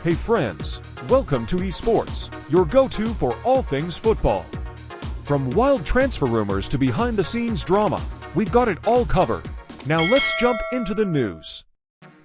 Hey friends, welcome to eSports, your go-to for all things football. From wild transfer rumors to behind-the-scenes drama, we've got it all covered. Now let's jump into the news.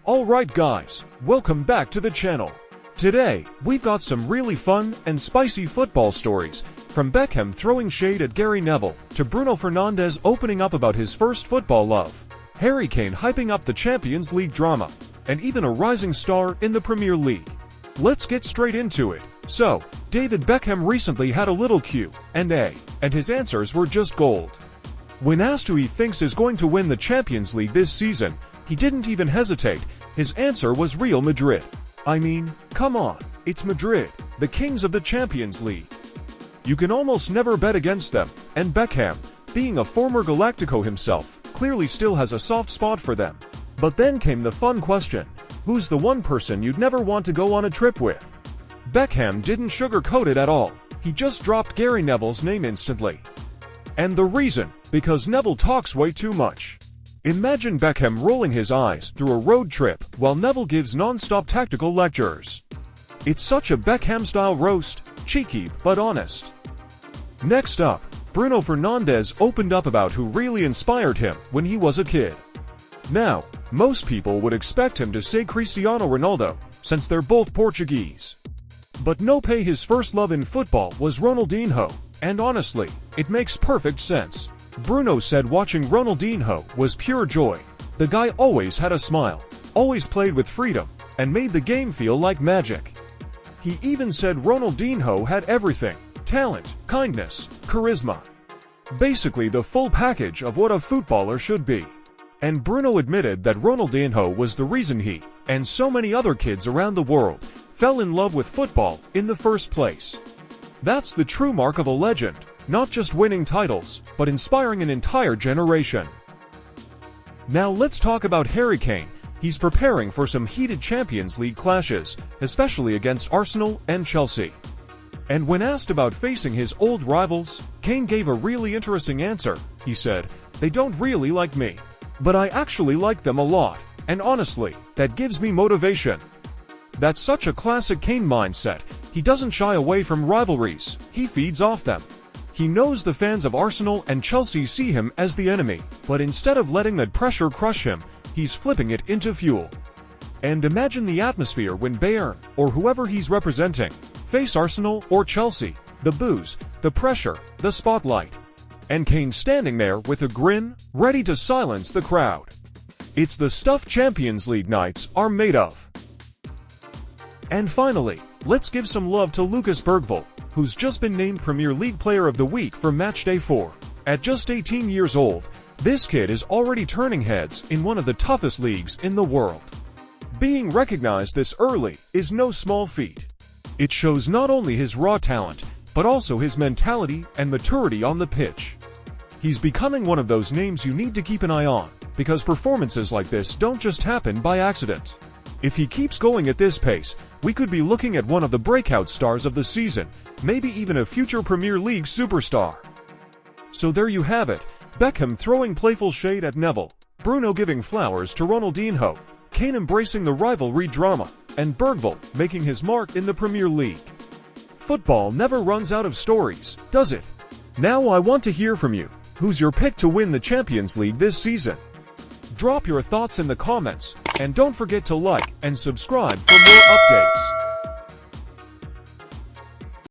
Alright guys, welcome back to the channel. Today, we've got some really fun and spicy football stories, from Beckham throwing shade at Gary Neville, to Bruno Fernandes opening up about his first football love, Harry Kane hyping up the Champions League drama, and even a rising star in the Premier League. Let's get straight into it. So, David Beckham recently had a little Q&A, and his answers were just gold. When asked who he thinks is going to win the Champions League this season, he didn't even hesitate. His answer was Real Madrid. I mean, come on, it's Madrid, the kings of the Champions League. You can almost never bet against them, and Beckham, being a former Galactico himself, clearly still has a soft spot for them. But then came the fun question: who's the one person you'd never want to go on a trip with? Beckham didn't sugarcoat it at all. He just dropped Gary Neville's name instantly. And the reason? Because Neville talks way too much. Imagine Beckham rolling his eyes through a road trip while Neville gives non-stop tactical lectures. It's such a Beckham-style roast, cheeky but honest. Next up, Bruno Fernandes opened up about who really inspired him when he was a kid. Now, most people would expect him to say Cristiano Ronaldo, since they're both Portuguese. But no, his first love in football was Ronaldinho, and honestly, it makes perfect sense. Bruno said watching Ronaldinho was pure joy. The guy always had a smile, always played with freedom, and made the game feel like magic. He even said Ronaldinho had everything: talent, kindness, charisma. Basically the full package of what a footballer should be. And Bruno admitted that Ronaldinho was the reason he, and so many other kids around the world, fell in love with football in the first place. That's the true mark of a legend. Not just winning titles, but inspiring an entire generation. Now let's talk about Harry Kane. He's preparing for some heated Champions League clashes, especially against Arsenal and Chelsea. And when asked about facing his old rivals, Kane gave a really interesting answer. He said, "They don't really like me, but I actually like them a lot, and honestly, that gives me motivation." That's such a classic Kane mindset. He doesn't shy away from rivalries, he feeds off them. He knows the fans of Arsenal and Chelsea see him as the enemy, but instead of letting that pressure crush him, he's flipping it into fuel. And imagine the atmosphere when Bayern, or whoever he's representing, face Arsenal or Chelsea. The boos, the pressure, the spotlight. And Kane standing there with a grin, ready to silence the crowd. It's the stuff Champions League nights are made of. And finally, let's give some love to Bergvall, who's just been named Premier League Player of the Week for Matchday 4. At just 18 years old, this kid is already turning heads in one of the toughest leagues in the world. Being recognized this early is no small feat. It shows not only his raw talent, but also his mentality and maturity on the pitch. He's becoming one of those names you need to keep an eye on, because performances like this don't just happen by accident. If he keeps going at this pace, we could be looking at one of the breakout stars of the season, maybe even a future Premier League superstar. So there you have it, Beckham throwing playful shade at Neville, Bruno giving flowers to Ronaldinho, Kane embracing the rivalry drama, and Bergvall making his mark in the Premier League. Football never runs out of stories, does it? Now I want to hear from you. Who's your pick to win the Champions League this season? Drop your thoughts in the comments, and don't forget to like and subscribe for more updates.